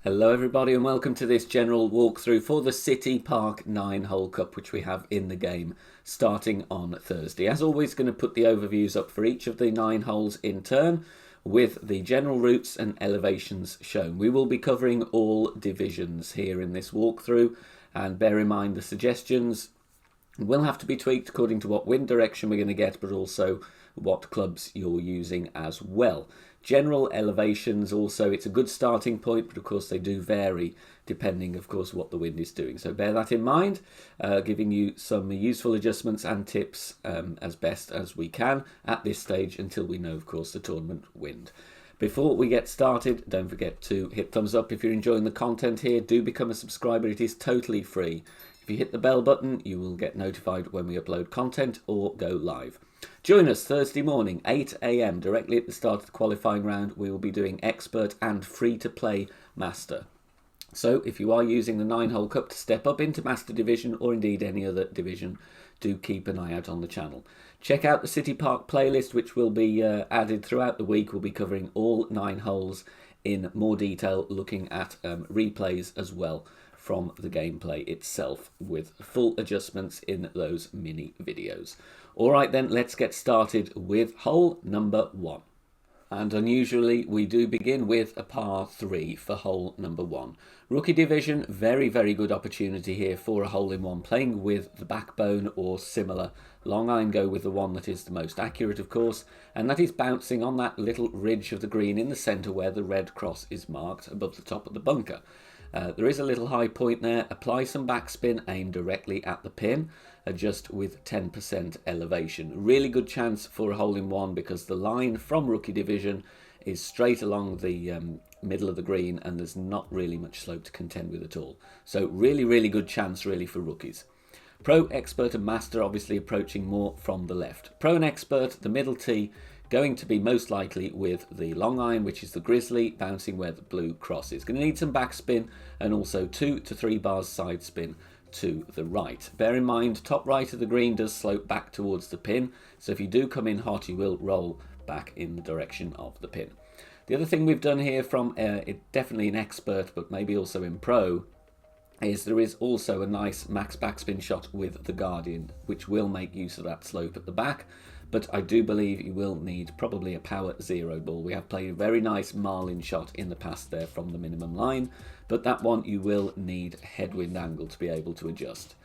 Hello everybody and welcome to this general walkthrough for the City Park 9-hole cup which we have in the game starting on Thursday. As always, going to put the overviews up for each of the 9 holes in turn with the general routes and elevations shown. We will be covering all divisions here in this walkthrough, and bear in mind the suggestions will have to be tweaked according to what wind direction we're going to get, but also what clubs you're using as well. General elevations also, it's a good starting point, but of course they do vary depending, of course, what the wind is doing. So bear that in mind, giving you some useful adjustments and tips as best as we can at this stage until we know, of course, the tournament wind. Before we get started, don't forget to hit thumbs up if you're enjoying the content here. Do become a subscriber, it is totally free. If you hit the bell button, you will get notified when we upload content or go live. Join us Thursday morning, 8 AM, directly at the start of the qualifying round. We will be doing Expert and Free-to-Play Master. So if you are using the 9-hole cup to step up into Master Division or indeed any other division, do keep an eye out on the channel. Check out the City Park playlist, which will be added throughout the week. We'll be covering all 9 holes in more detail, looking at replays as well from the gameplay itself with full adjustments in those mini videos. Alright then, let's get started with hole number 1. And unusually, we do begin with a par 3 for hole number 1. Rookie Division, very good opportunity here for a hole-in-one, playing with the backbone or similar. Long iron go with the one that is the most accurate, of course, and that is bouncing on that little ridge of the green in the centre where the red cross is marked above the top of the bunker. There is a little high point there. Apply some backspin, aim directly at the pin, adjust with 10% elevation. Really good chance for a hole-in-one because the line from Rookie Division is straight along the middle of the green and there's not really much slope to contend with at all. So really good chance really for rookies. Pro, Expert and Master obviously approaching more from the left. Pro and Expert, the middle tee, going to be most likely with the long iron, which is the Grizzly, bouncing where the blue cross is. Going to need some backspin and also 2 to 3 bars side spin to the right. Bear in mind, top right of the green does slope back towards the pin, so if you do come in hot, you will roll back in the direction of the pin. The other thing we've done here from definitely an Expert, but maybe also in Pro, is there is also a nice max backspin shot with the Guardian, which will make use of that slope at the back. But I do believe you will need probably a power 0 ball. We have played a very nice Marlin shot in the past there from the minimum line, but that one you will need headwind angle to be able to adjust.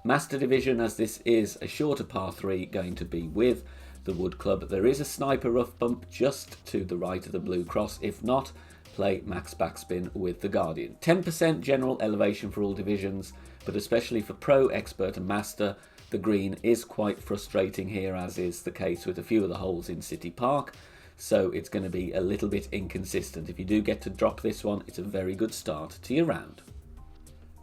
Master Division, as this is a shorter par 3, going to be with the Wood Club. There is a sniper rough bump just to the right of the blue cross. If not, play max backspin with the Guardian. 10% general elevation for all divisions, but especially for Pro, Expert and Master, the green is quite frustrating here, as is the case with a few of the holes in City Park, so it's going to be a little bit inconsistent. If you do get to drop this one, it's a very good start to your round.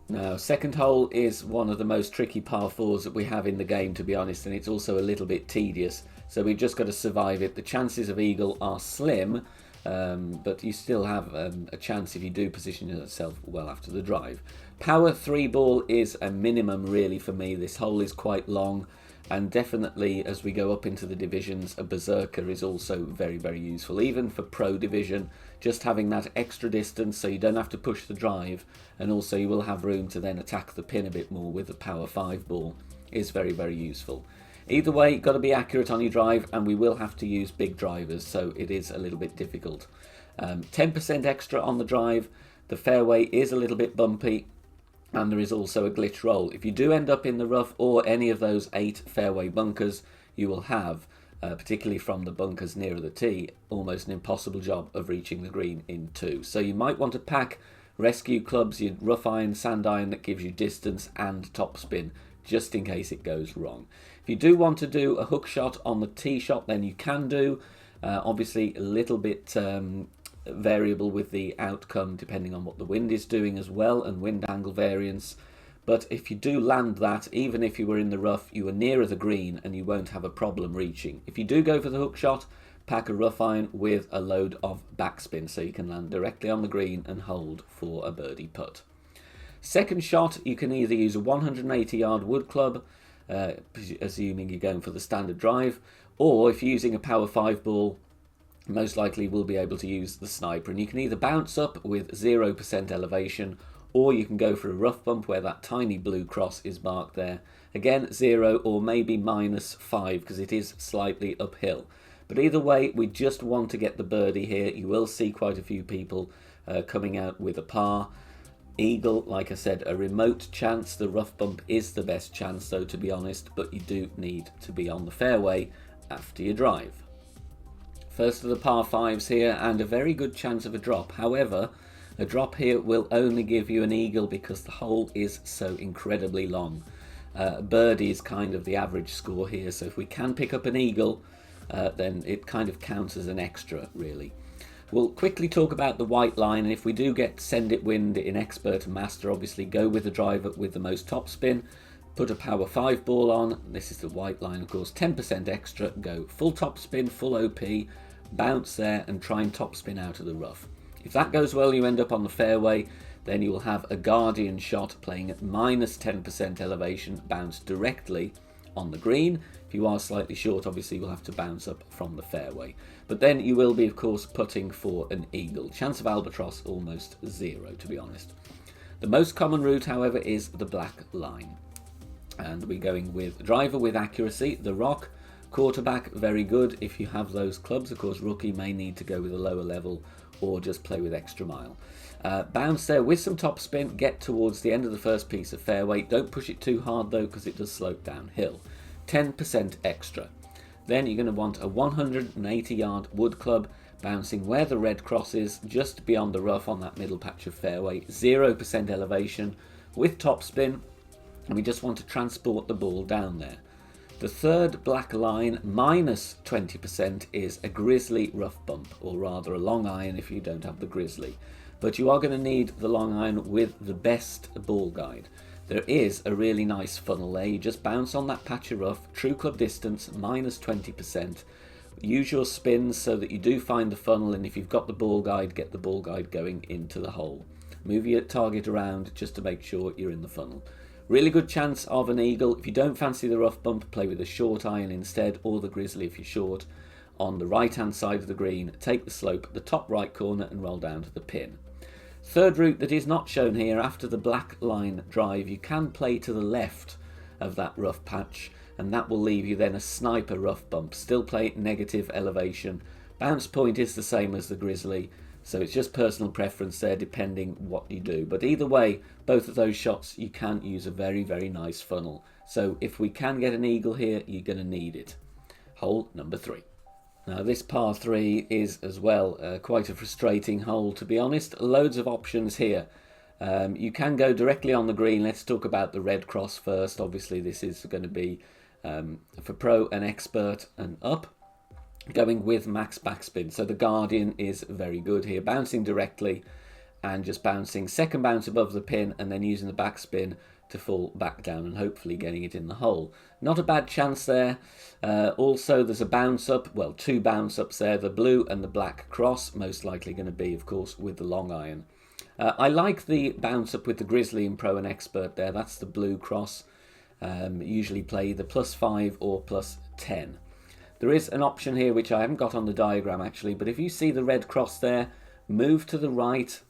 Now, second hole is one of the most tricky par 4s that we have in the game, to be honest, and it's also a little bit tedious, so we've just got to survive it. The chances of eagle are slim, but you still have a chance if you do position yourself well after the drive. Power 3 ball is a minimum really for me. This hole is quite long, and definitely as we go up into the divisions, a berserker is also very useful. Even for Pro Division, just having that extra distance so you don't have to push the drive, and also you will have room to then attack the pin a bit more with the Power 5 ball is very useful. Either way, got to be accurate on your drive, and we will have to use big drivers, so it is a little bit difficult. 10% extra on the drive. The fairway is a little bit bumpy, and there is also a glitch roll. If you do end up in the rough or any of those 8 fairway bunkers, you will have, particularly from the bunkers nearer the tee, almost an impossible job of reaching the green in 2. So you might want to pack rescue clubs, your rough iron, sand iron that gives you distance and topspin, just in case it goes wrong. If you do want to do a hook shot on the tee shot, then you can do. Obviously a little bit variable with the outcome depending on what the wind is doing as well, and wind angle variance. But if you do land that, even if you were in the rough, you are nearer the green and you won't have a problem reaching. If you do go for the hook shot, pack a rough iron with a load of backspin so you can land directly on the green and hold for a birdie putt. Second shot, you can either use a 180-yard wood club, assuming you're going for the standard drive, or if you're using a Power 5 ball, most likely will be able to use the sniper. And you can either bounce up with 0% elevation, or you can go for a rough bump where that tiny blue cross is marked there. Again, 0 or maybe -5 because it is slightly uphill. But either way, we just want to get the birdie here. You will see quite a few people coming out with a par. Eagle, like I said, a remote chance. The rough bump is the best chance though, to be honest, but you do need to be on the fairway after you drive. First of the par 5s here, and a very good chance of a drop. However, a drop here will only give you an eagle because the hole is so incredibly long. Birdie is kind of the average score here, so if we can pick up an eagle, then it kind of counts as an extra, really. We'll quickly talk about the white line, and if we do get send it wind in expert and master, obviously go with the driver with the most topspin, put a power 5 ball on. This is the white line, of course, 10% extra, go full topspin, full OP, bounce there and try and topspin out of the rough. If that goes well, you end up on the fairway, then you will have a guardian shot playing at -10% elevation, bounce directly on the green. If you are slightly short, obviously you'll have to bounce up from the fairway. But then you will be, of course, putting for an eagle. Chance of albatross almost 0, to be honest. The most common route, however, is the black line. And we're going with driver with accuracy, the rock, quarterback, very good if you have those clubs. Of course, rookie may need to go with a lower level or just play with extra mile. Bounce there with some topspin, get towards the end of the first piece of fairway. Don't push it too hard though, because it does slope downhill. 10% extra. Then you're going to want a 180-yard wood club, bouncing where the red cross is, just beyond the rough on that middle patch of fairway. 0% elevation with topspin, and we just want to transport the ball down there. The third black line, -20%, is a grizzly rough bump, or rather a long iron if you don't have the grizzly. But you are going to need the long iron with the best ball guide. There is a really nice funnel there. You just bounce on that patch of rough, true club distance, -20%. Use your spins so that you do find the funnel, and if you've got the ball guide, get the ball guide going into the hole. Move your target around just to make sure you're in the funnel. Really good chance of an eagle. If you don't fancy the rough bump, play with a short iron instead, or the grizzly if you're short. On the right hand side of the green, take the slope, the top right corner, and roll down to the pin. Third route that is not shown here, after the black line drive, you can play to the left of that rough patch, and that will leave you then a sniper rough bump. Still play negative elevation. Bounce point is the same as the grizzly, so it's just personal preference there depending what you do. But either way, both of those shots, you can use a very, very nice funnel. So if we can get an eagle here, you're going to need it. Hole number 3. Now this par 3 is as well quite a frustrating hole, to be honest. Loads of options here. You can go directly on the green. Let's talk about the red cross first. Obviously this is going to be for pro and expert and up. Going with max backspin. So the guardian is very good here. Bouncing directly and just bouncing second bounce above the pin and then using the backspin to fall back down and hopefully getting it in the hole. Not a bad chance there. Also there's a bounce up, well, 2 bounce ups there, the blue and the black cross, most likely going to be, of course, with the long iron. I like the bounce up with the grizzly in pro and expert there. That's the blue cross. Usually play the +5 or +10. There is an option here which I haven't got on the diagram actually, but if you see the red cross there, move to the right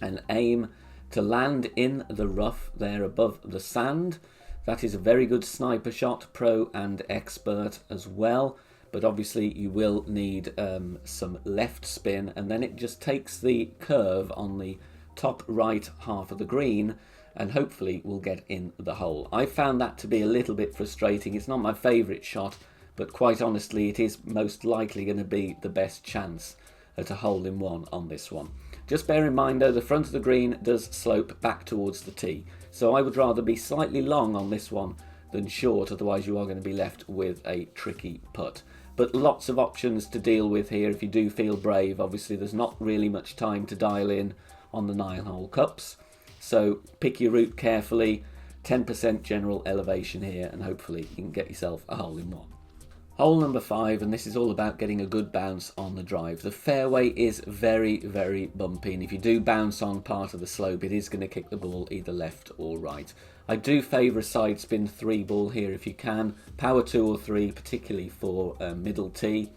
and aim to land in the rough there above the sand. That is a very good sniper shot, pro and expert as well. But obviously you will need some left spin, and then it just takes the curve on the top right half of the green and hopefully will get in the hole. I found that to be a little bit frustrating. It's not my favourite shot, but quite honestly it is most likely going to be the best chance at a hole-in-one on this one. Just bear in mind though, the front of the green does slope back towards the tee, so I would rather be slightly long on this one than short, otherwise you are going to be left with a tricky putt. But lots of options to deal with here if you do feel brave. Obviously there's not really much time to dial in on the 9-hole cups, so pick your route carefully. 10% general elevation here, and hopefully you can get yourself a hole-in-one. Hole number 5, and this is all about getting a good bounce on the drive. The fairway is very, very bumpy, and if you do bounce on part of the slope, it is going to kick the ball either left or right. I do favour a side spin 3 ball here if you can. Power 2 or 3, particularly for middle tee.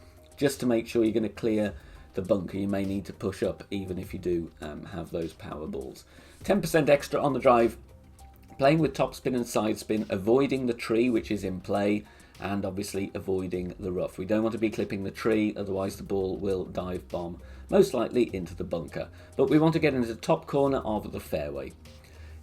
just to make sure you're going to clear the bunker. You may need to push up even if you do have those power balls. 10% extra on the drive, playing with topspin and side spin, avoiding the tree which is in play, and obviously avoiding the rough. We don't want to be clipping the tree, otherwise the ball will dive bomb, most likely into the bunker. But we want to get into the top corner of the fairway.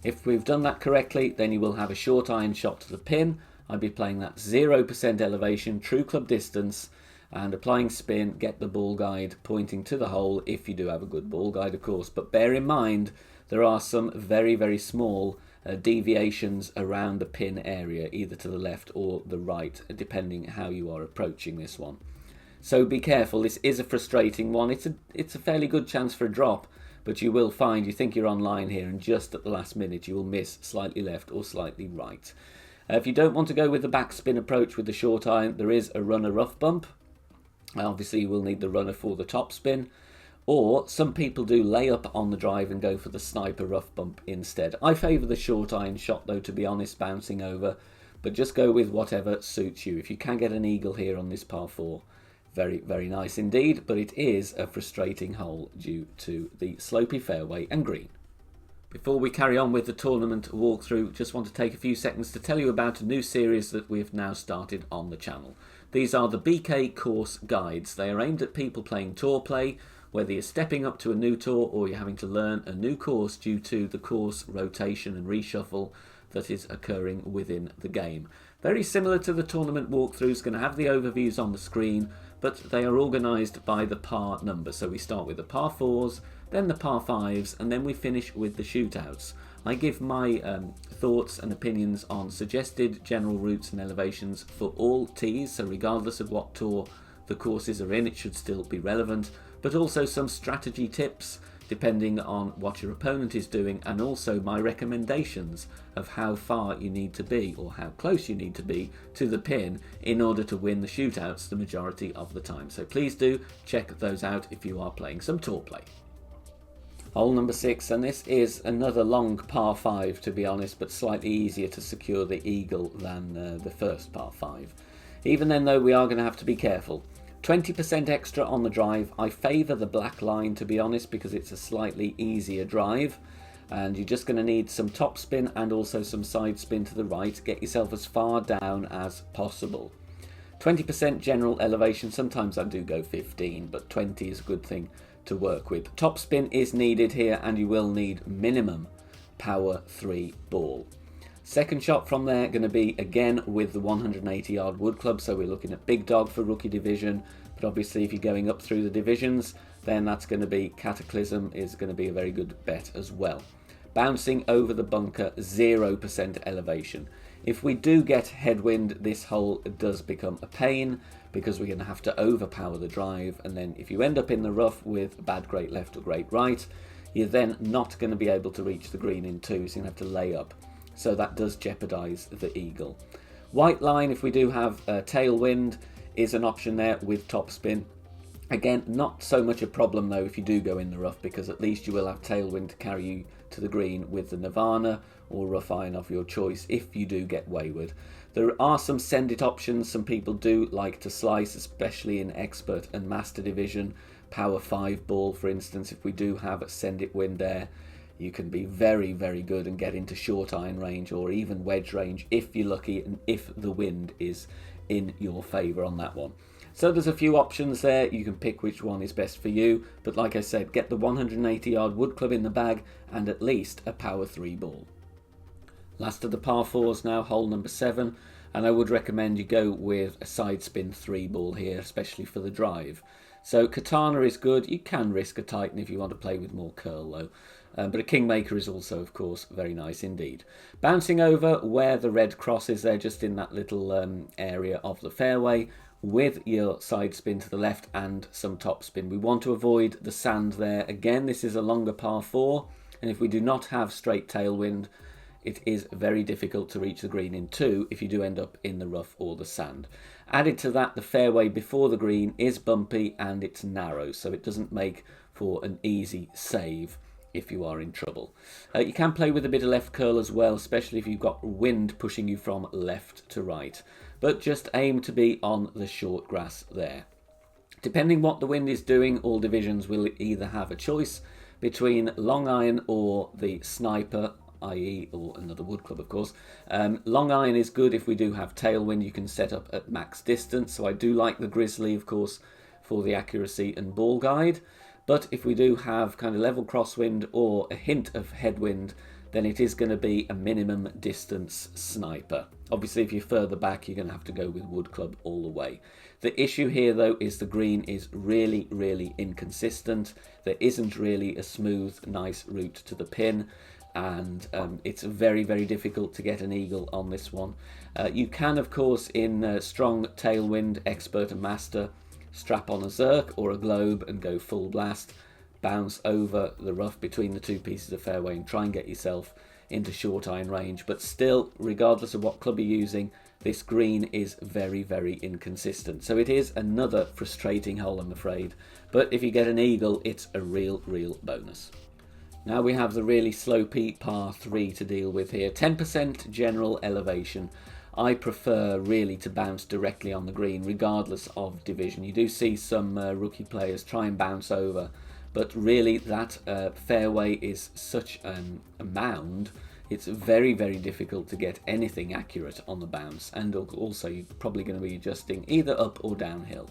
If we've done that correctly, then you will have a short iron shot to the pin. I'd be playing that 0% elevation, true club distance, and applying spin, get the ball guide pointing to the hole, if you do have a good ball guide, of course. But bear in mind, there are some very, very small deviations around the pin area, either to the left or the right, depending how you are approaching this one. So be careful. This is a frustrating one. It's a fairly good chance for a drop, but you will find you think you're online here, and just at the last minute you will miss slightly left or slightly right. If you don't want to go with the backspin approach with the short iron, there is a runner rough bump. Obviously you will need the runner for the top spin, or some people do lay up on the drive and go for the sniper rough bump instead. I favour the short iron shot though, to be honest, bouncing over, but just go with whatever suits you. If you can get an eagle here on this par 4, very, very nice indeed, but it is a frustrating hole due to the slopey fairway and green. Before we carry on with the tournament walkthrough, just want to take a few seconds to tell you about a new series that we have now started on the channel. These are the BK Course Guides. They are aimed at people playing tour play, whether you're stepping up to a new tour or you're having to learn a new course due to the course rotation and reshuffle that is occurring within the game. Very similar to the tournament walkthroughs, going to have the overviews on the screen, but they are organised by the par number. So we start with the par 4s, then the par 5s, and then we finish with the shootouts. I give my thoughts and opinions on suggested general routes and elevations for all tees, so regardless of what tour the courses are in, it should still be relevant, but also some strategy tips depending on what your opponent is doing, and also my recommendations of how far you need to be or how close you need to be to the pin in order to win the shootouts the majority of the time. So please do check those out if you are playing some tour play. Hole number 6, and this is another long par 5 to be honest, but slightly easier to secure the eagle than the first par 5. Even then though, we are going to have to be careful. 20% extra on the drive. I favour the black line to be honest, because it's a slightly easier drive, and you're just going to need some top spin and also some side spin to the right. Get yourself as far down as possible. 20% general elevation. Sometimes I do go 15, but 20 is a good thing to work with. Top spin is needed here, and you will need minimum power 3 ball. Second shot from there going to be again with the 180 yard wood club, so we're looking at big dog for rookie division, but obviously if you're going up through the divisions, then that's going to be Cataclysm is going to be a very good bet as well. Bouncing over the bunker, 0% elevation. If we do get headwind, this hole does become a pain, because we're going to have to overpower the drive, and then if you end up in the rough with bad great left or great right, you're then not going to be able to reach the green in 2, so you're going to have to lay up. So that does jeopardise the eagle. White line, if we do have tailwind, is an option there with topspin. Again, not so much a problem though if you do go in the rough, because at least you will have tailwind to carry you to the green with the Nirvana or rough iron of your choice if you do get wayward. There are some send it options. Some people do like to slice, especially in expert and master division. Power 5 ball, for instance, if we do have a send it wind there, you can be very, very good and get into short iron range or even wedge range if you're lucky and if the wind is in your favour on that one. So there's a few options there. You can pick which one is best for you. But like I said, get the 180 yard wood club in the bag and at least a power 3 ball. Last of the par 4s now, hole number 7. And I would recommend you go with a side spin 3 ball here, especially for the drive. So Katana is good. You can risk a Titan if you want to play with more curl though. But a Kingmaker is also, of course, very nice indeed. Bouncing over where the red cross is there, just in that little area of the fairway, with your side spin to the left and some top spin. We want to avoid the sand there. Again, this is a longer par 4, and if we do not have straight tailwind, it is very difficult to reach the green in 2 if you do end up in the rough or the sand. Added to that, the fairway before the green is bumpy and it's narrow, so it doesn't make for an easy save if you are in trouble. You can play with a bit of left curl as well, especially if you've got wind pushing you from left to right. But just aim to be on the short grass there. Depending what the wind is doing, all divisions will either have a choice between long iron or the sniper, i.e. or another wood club, of course. Long iron is good if we do have tailwind. You can set up at max distance, so I do like the Grizzly, of course, for the accuracy and ball guide. But if we do have kind of level crosswind or a hint of headwind, then it is going to be a minimum distance sniper. Obviously, if you're further back, you're going to have to go with wood club all the way. The issue here, though, is the green is really, really inconsistent. There isn't really a smooth, nice route to the pin, and it's very, very difficult to get an eagle on this one. You can, of course, in strong tailwind, expert and master, strap on a Zerk or a globe and go full blast, bounce over the rough between the two pieces of fairway and try and get yourself into short iron range. But still, regardless of what club you're using, this green is very, very inconsistent. So it is another frustrating hole, I'm afraid. But if you get an eagle, it's a real bonus. Now we have the really slopey par 3 to deal with here. 10% general elevation. I prefer really to bounce directly on the green, regardless of division. You do see some rookie players try and bounce over, but really that fairway is such a mound. It's very, very difficult to get anything accurate on the bounce, and also you're probably going to be adjusting either up or downhill.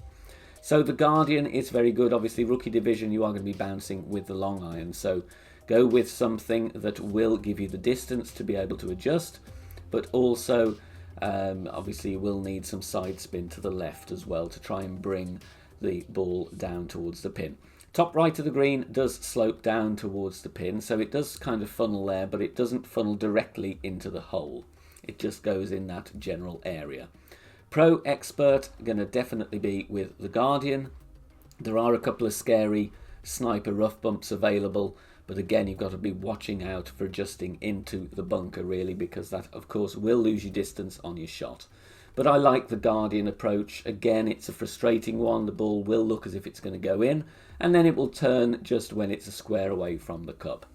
So the Guardian is very good. Obviously, rookie division, you are going to be bouncing with the long iron, so go with something that will give you the distance to be able to adjust, but also obviously you will need some side spin to the left as well to try and bring the ball down towards the pin. Top right of the green does slope down towards the pin, so it does kind of funnel there, but it doesn't funnel directly into the hole. It just goes in that general area. Pro expert, going to definitely be with the Guardian. There are a couple of scary sniper rough bumps available, but again, you've got to be watching out for adjusting into the bunker, really, because that, of course, will lose you distance on your shot. But I like the Guardian approach. Again, it's a frustrating one. The ball will look as if it's going to go in, and then it will turn just when it's a square away from the cup.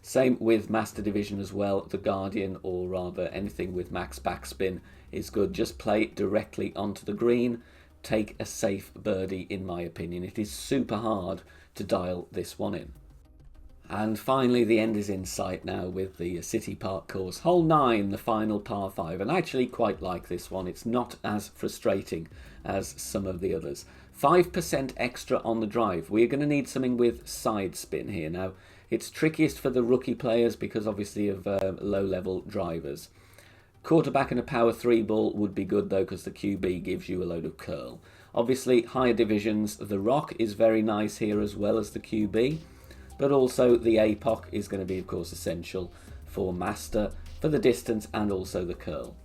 Same with Master Division as well. The Guardian, or rather anything with max backspin, is good. Just play it directly onto the green. Take a safe birdie, in my opinion. It is super hard to dial this one in. And finally, the end is in sight now with the City Park course. Hole 9, the final par 5. And I actually quite like this one. It's not as frustrating as some of the others. 5% extra on the drive. We're going to need something with side spin here. Now, it's trickiest for the rookie players because obviously of low-level drivers. Quarterback and a power 3 ball would be good though, because the QB gives you a load of curl. Obviously, higher divisions, the rock is very nice here as well as the QB. But also the APOC is going to be, of course, essential for master, for the distance, and also the curl.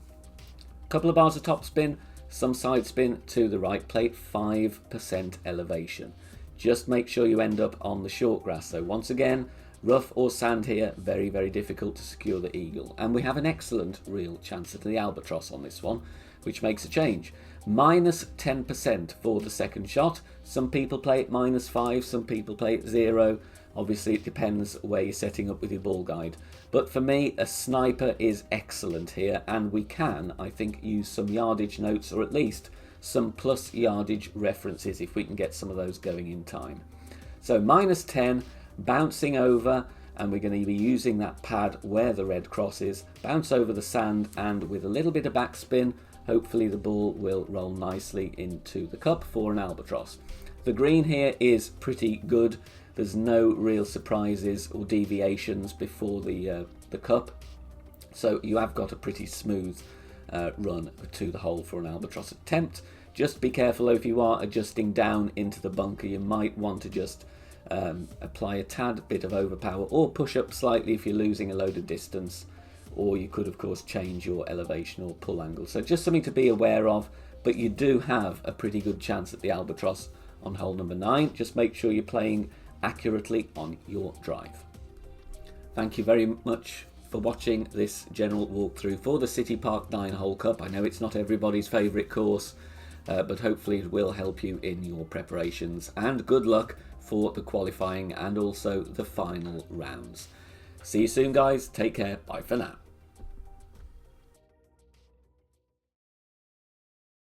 Couple of bars of topspin, some side spin to the right plate, 5% elevation. Just make sure you end up on the short grass, though. Once again, rough or sand here, very, very difficult to secure the eagle. And we have an excellent real chance at the albatross on this one, which makes a change. Minus 10% for the second shot. Some people play it -5, some people play it 0. Obviously, it depends where you're setting up with your ball guide. But for me, a sniper is excellent here, and we can, I think, use some yardage notes, or at least some plus yardage references if we can get some of those going in time. So -10, bouncing over, and we're going to be using that pad where the red cross is, bounce over the sand, and with a little bit of backspin, hopefully the ball will roll nicely into the cup for an albatross. The green here is pretty good. There's no real surprises or deviations before the cup, so you have got a pretty smooth run to the hole for an albatross attempt. Just be careful though, if you are adjusting down into the bunker, you might want to just apply a tad bit of overpower or push up slightly if you're losing a load of distance, or you could of course change your elevation or pull angle. So just something to be aware of, but you do have a pretty good chance at the albatross on hole number 9. Just make sure you're playing accurately on your drive. Thank you very much for watching this general walkthrough for the City Park 9-hole cup. I know it's not everybody's favourite course, but hopefully it will help you in your preparations, and good luck for the qualifying and also the final rounds. See you soon guys, take care, bye for now.